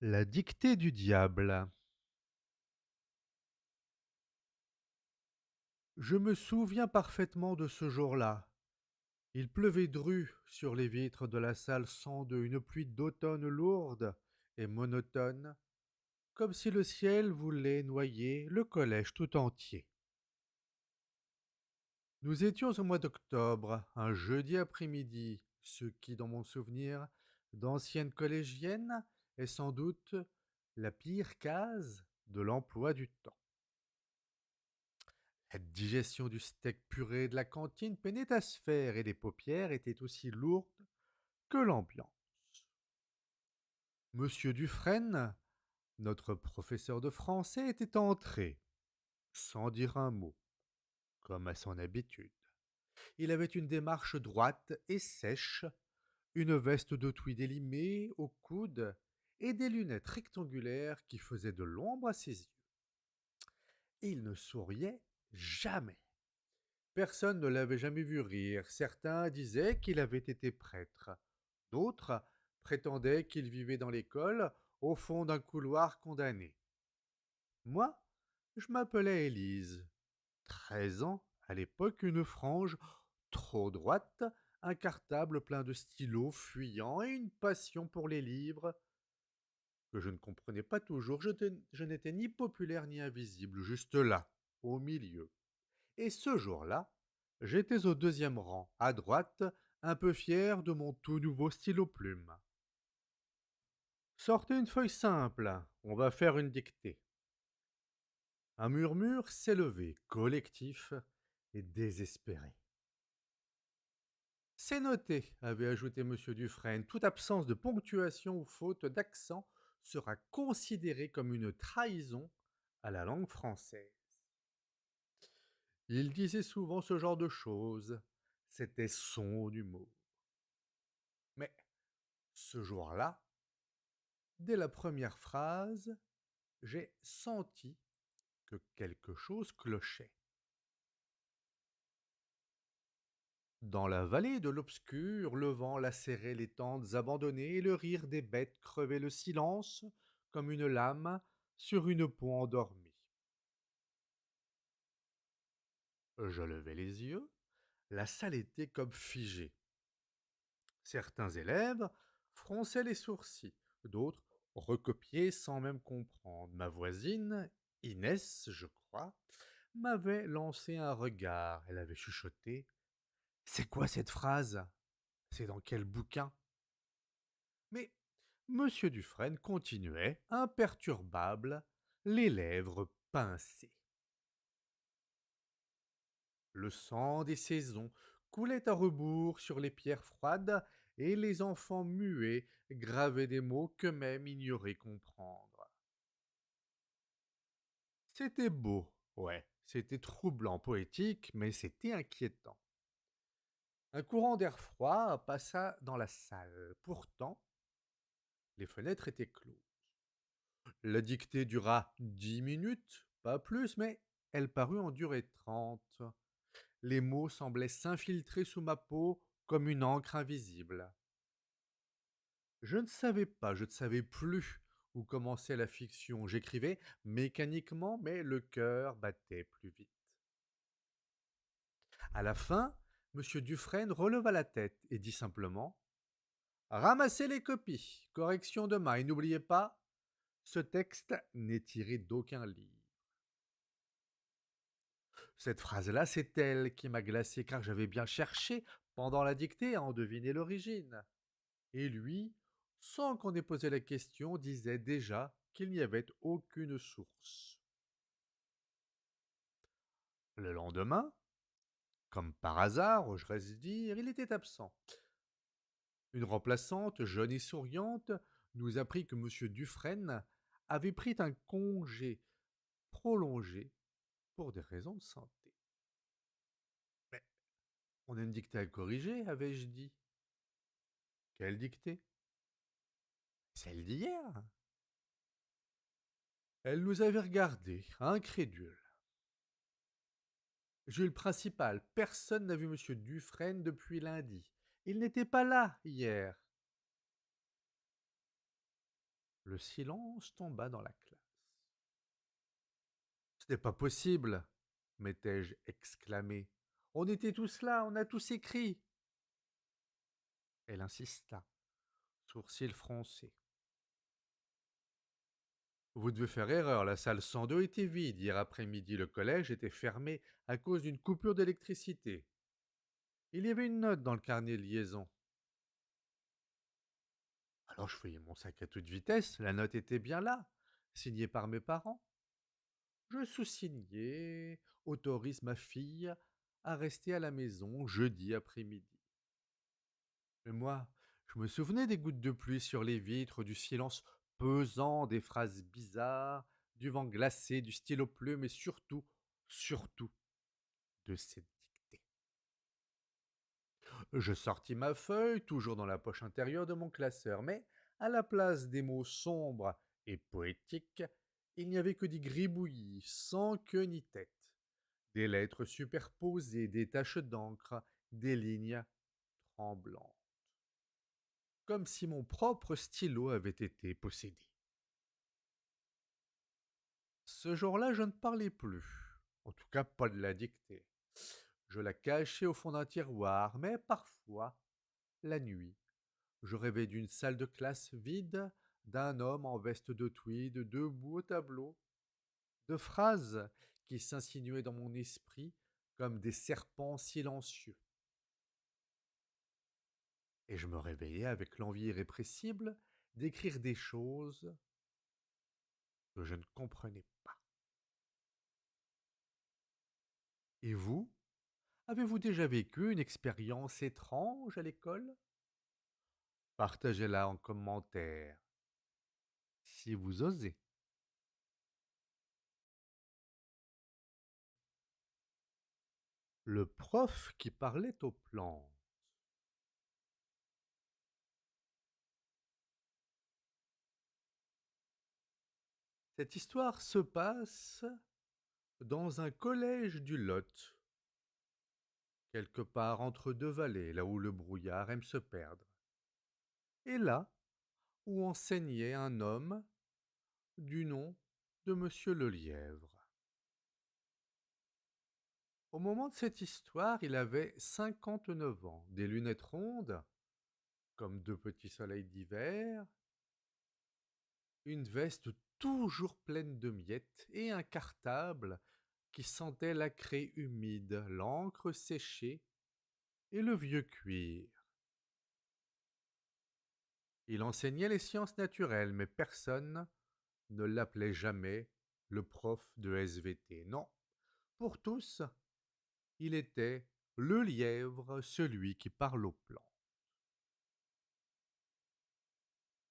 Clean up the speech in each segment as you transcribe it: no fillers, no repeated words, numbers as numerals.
La dictée du diable. Je me souviens parfaitement de ce jour-là. Il pleuvait dru sur les vitres de la salle 102, une pluie d'automne lourde et monotone, comme si le ciel voulait noyer le collège tout entier. Nous étions au mois d'octobre, un jeudi après-midi, ce qui, dans mon souvenir d'ancienne collégienne, est sans doute la pire case de l'emploi du temps. La digestion du steak puré de la cantine peinait à se faire et les paupières étaient aussi lourdes que l'ambiance. Monsieur Dufresne, notre professeur de français, était entré, sans dire un mot, comme à son habitude. Il avait une démarche droite et sèche, une veste de tweed élimée au coude et des lunettes rectangulaires qui faisaient de l'ombre à ses yeux. Et il ne souriait jamais. Personne ne l'avait jamais vu rire. Certains disaient qu'il avait été prêtre. D'autres prétendaient qu'il vivait dans l'école, au fond d'un couloir condamné. Moi, je m'appelais Élise. 13 ans, à l'époque, une frange trop droite, un cartable plein de stylos fuyants et une passion pour les livres que je ne comprenais pas toujours. Je n'étais ni populaire ni invisible, juste là, au milieu. Et ce jour-là, j'étais au deuxième rang, à droite, un peu fier de mon tout nouveau stylo plume. Sortez une feuille simple, on va faire une dictée. Un murmure s'est levé, collectif et désespéré. C'est noté, avait ajouté M. Dufresne. Toute absence de ponctuation ou faute d'accent sera considérée comme une trahison à la langue française. Il disait souvent ce genre de choses. C'était son humour. Mais ce jour-là, dès la première phrase, j'ai senti que quelque chose clochait. Dans la vallée de l'obscur, le vent lacérait les tentes abandonnées et le rire des bêtes crevait le silence comme une lame sur une peau endormie. Je levai les yeux, la salle était comme figée. Certains élèves fronçaient les sourcils, d'autres recopiaient sans même comprendre. Ma voisine, Inès, je crois, m'avait lancé un regard. Elle avait chuchoté. C'est quoi cette phrase? C'est dans quel bouquin? Mais Monsieur Dufresne continuait, imperturbable, les lèvres pincées. Le sang des saisons coulait à rebours sur les pierres froides, et les enfants muets gravaient des mots qu'eux-mêmes ignoraient comprendre. C'était beau, ouais, c'était troublant, poétique, mais c'était inquiétant. Un courant d'air froid passa dans la salle. Pourtant, les fenêtres étaient closes. La dictée dura 10 minutes, pas plus, mais elle parut en durer 30. Les mots semblaient s'infiltrer sous ma peau comme une encre invisible. Je ne savais plus où commençait la fiction. J'écrivais mécaniquement, mais le cœur battait plus vite. À la fin, M. Dufresne releva la tête et dit simplement: ramassez les copies, correction demain, et n'oubliez pas, ce texte n'est tiré d'aucun livre. Cette phrase-là, c'est elle qui m'a glacé, car j'avais bien cherché, pendant la dictée, à en deviner l'origine. Et lui, sans qu'on ait posé la question, disait déjà qu'il n'y avait aucune source. Le lendemain, comme par hasard, oserais-je dire, il était absent. Une remplaçante, jeune et souriante, nous apprit que M. Dufresne avait pris un congé prolongé pour des raisons de santé. Mais on a une dictée à corriger, avais-je dit. Quelle dictée? Celle d'hier. Elle nous avait regardés, incrédules. Jules principal, personne n'a vu M. Dufresne depuis lundi. Il n'était pas là hier. Le silence tomba dans la classe. «Ce n'est pas possible!» m'étais-je exclamé. «On était tous là, on a tous écrit!» Elle insista, sourcils froncés. «Vous devez faire erreur, la salle 102 était vide. Hier après-midi, le collège était fermé à cause d'une coupure d'électricité. Il y avait une note dans le carnet de liaison.» Alors je feuillais mon sac à toute vitesse, la note était bien là, signée par mes parents. Je sous-signais: «Autorise ma fille à rester à la maison jeudi après-midi.» Mais moi, je me souvenais des gouttes de pluie sur les vitres, du silence pesant, des phrases bizarres, du vent glacé, du stylo plume et surtout, surtout, de cette dictée. Je sortis ma feuille, toujours dans la poche intérieure de mon classeur, mais à la place des mots sombres et poétiques, il n'y avait que des gribouillis, sans queue ni tête, des lettres superposées, des taches d'encre, des lignes tremblantes, comme si mon propre stylo avait été possédé. Ce jour-là, je ne parlais plus, en tout cas pas de la dictée. Je la cachais au fond d'un tiroir, mais parfois, la nuit, je rêvais d'une salle de classe vide, d'un homme en veste de tweed debout au tableau, de phrases qui s'insinuaient dans mon esprit comme des serpents silencieux. Et je me réveillais avec l'envie irrépressible d'écrire des choses que je ne comprenais pas. Et vous, avez-vous déjà vécu une expérience étrange à l'école? Partagez-la en commentaire, si vous osez. Le prof qui parlait aux plantes. Cette histoire se passe dans un collège du Lot, quelque part entre deux vallées, là où le brouillard aime se perdre, et là où enseignait un homme du nom de Monsieur Lelièvre. Au moment de cette histoire, il avait 59 ans, des lunettes rondes, comme deux petits soleils d'hiver, une veste toujours pleine de miettes et un cartable qui sentait la craie humide, l'encre séchée et le vieux cuir. Il enseignait les sciences naturelles, mais personne ne l'appelait jamais le prof de SVT. Non, pour tous, il était le lièvre, celui qui parle aux plants.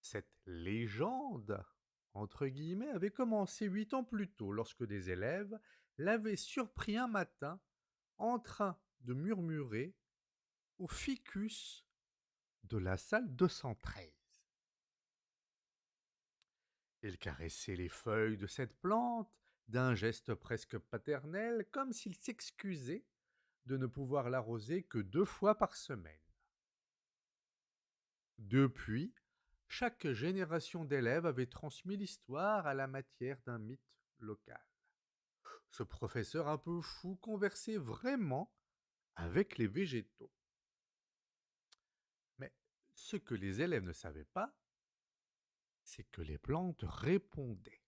Cette «légende» entre guillemets avait commencé 8 ans plus tôt, lorsque des élèves l'avaient surpris un matin en train de murmurer au ficus de la salle 213. Il caressait les feuilles de cette plante d'un geste presque paternel, comme s'il s'excusait de ne pouvoir l'arroser que 2 fois par semaine. Depuis, chaque génération d'élèves avait transmis l'histoire à la matière d'un mythe local. Ce professeur un peu fou conversait vraiment avec les végétaux. Mais ce que les élèves ne savaient pas, c'est que les plantes répondaient.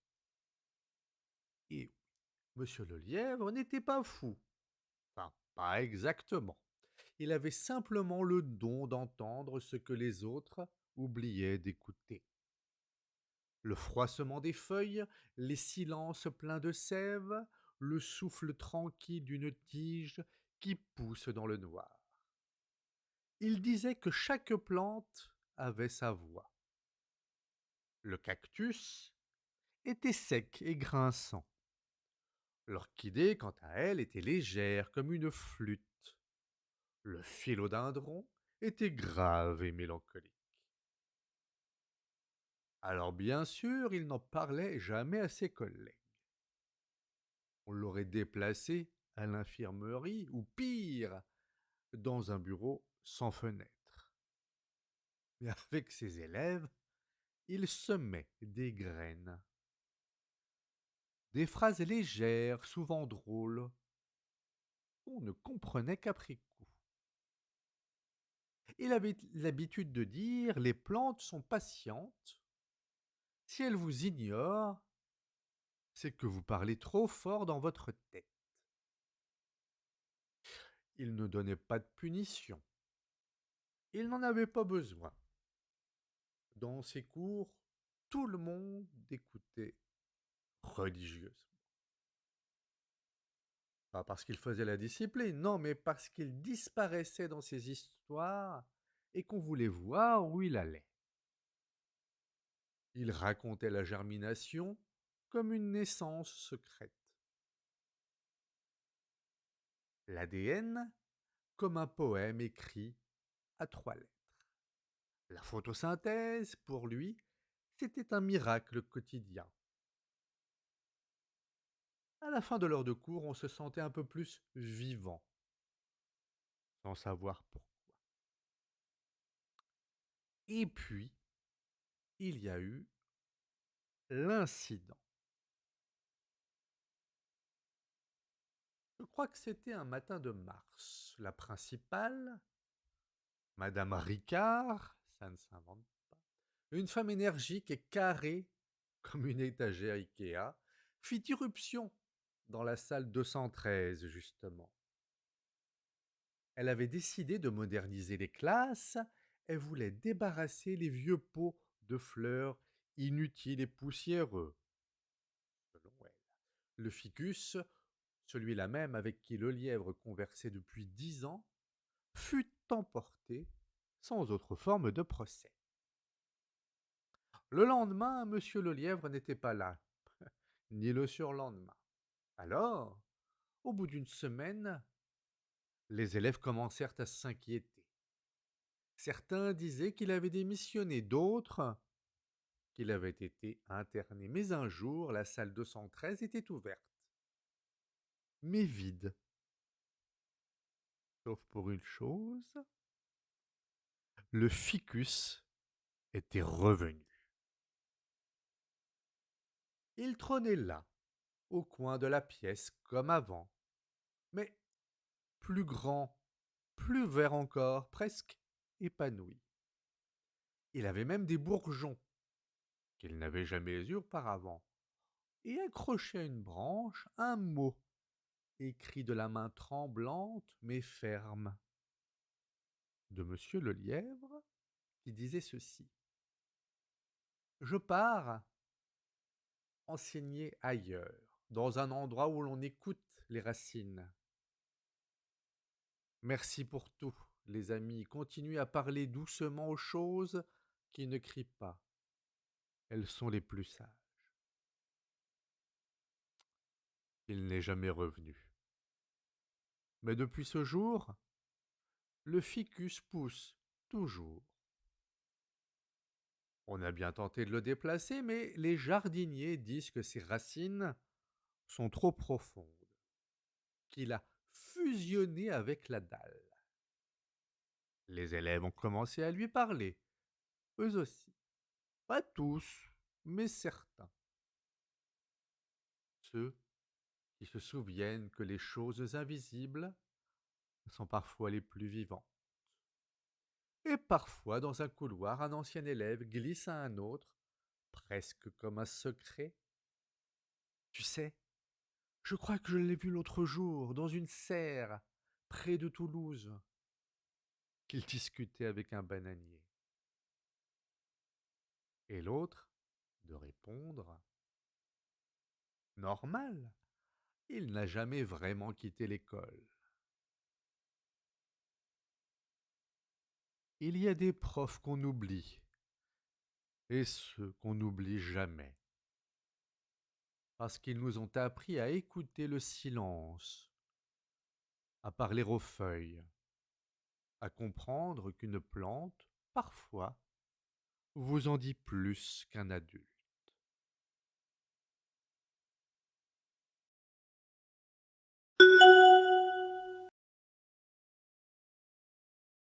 Et oui, Monsieur le lièvre n'était pas fou. Enfin, pas exactement. Il avait simplement le don d'entendre ce que les autres oubliaient d'écouter. Le froissement des feuilles, les silences pleins de sève, le souffle tranquille d'une tige qui pousse dans le noir. Il disait que chaque plante avait sa voix. Le cactus était sec et grinçant. L'orchidée, quant à elle, était légère comme une flûte. Le philodendron était grave et mélancolique. Alors bien sûr, il n'en parlait jamais à ses collègues. On l'aurait déplacé à l'infirmerie, ou pire, dans un bureau sans fenêtre. Mais avec ses élèves, il semait des graines, des phrases légères, souvent drôles, qu'on ne comprenait qu'après coup. Il avait l'habitude de dire: «Les plantes sont patientes. Si elles vous ignorent, c'est que vous parlez trop fort dans votre tête». Il ne donnait pas de punition. Il n'en avait pas besoin. Dans ses cours, tout le monde écoutait religieusement. Pas parce qu'il faisait la discipline, non, mais parce qu'il disparaissait dans ses histoires et qu'on voulait voir où il allait. Il racontait la germination comme une naissance secrète, l'ADN comme un poème écrit à 3 lettres. La photosynthèse, pour lui, c'était un miracle quotidien. À la fin de l'heure de cours, on se sentait un peu plus vivant, sans savoir pourquoi. Et puis, il y a eu l'incident. Je crois que c'était un matin de mars. La principale, Madame Ricard, ça ne s'invente pas, une femme énergique et carrée comme une étagère Ikea, fit irruption dans la salle 213, justement. Elle avait décidé de moderniser les classes, elle voulait débarrasser les vieux pots de fleurs inutiles et poussiéreux, selon elle. Le ficus, celui-là même avec qui le lièvre conversait depuis 10 ans, fut emporté sans autre forme de procès. Le lendemain, monsieur le lièvre n'était pas là, ni le surlendemain. Alors, au bout d'une semaine, les élèves commencèrent à s'inquiéter. Certains disaient qu'il avait démissionné, d'autres qu'il avait été interné. Mais un jour, la salle 213 était ouverte, mais vide, sauf pour une chose, le ficus était revenu. Il trônait là, au coin de la pièce, comme avant, mais plus grand, plus vert encore, presque épanoui. Il avait même des bourgeons qu'il n'avait jamais eus auparavant, et accroché à une branche un mot, écrit de la main tremblante mais ferme, de monsieur le lièvre, qui disait ceci: «Je pars enseigner ailleurs, dans un endroit où l'on écoute les racines. Merci pour tout, les amis, continuez à parler doucement aux choses qui ne crient pas. Elles sont les plus sages.» Il n'est jamais revenu. Mais depuis ce jour, le ficus pousse toujours. On a bien tenté de le déplacer, mais les jardiniers disent que ses racines sont trop profondes, qu'il a fusionné avec la dalle. Les élèves ont commencé à lui parler, eux aussi. Pas tous, mais certains. Ceux qui se souviennent que les choses invisibles sont parfois les plus vivantes. Et parfois, dans un couloir, un ancien élève glisse à un autre, presque comme un secret: «Tu sais, je crois que je l'ai vu l'autre jour, dans une serre, près de Toulouse, qu'il discutait avec un bananier.» Et l'autre de répondre: «Normal, il n'a jamais vraiment quitté l'école.» Il y a des profs qu'on oublie, et ceux qu'on n'oublie jamais, parce qu'ils nous ont appris à écouter le silence, à parler aux feuilles, à comprendre qu'une plante, parfois, vous en dit plus qu'un adulte.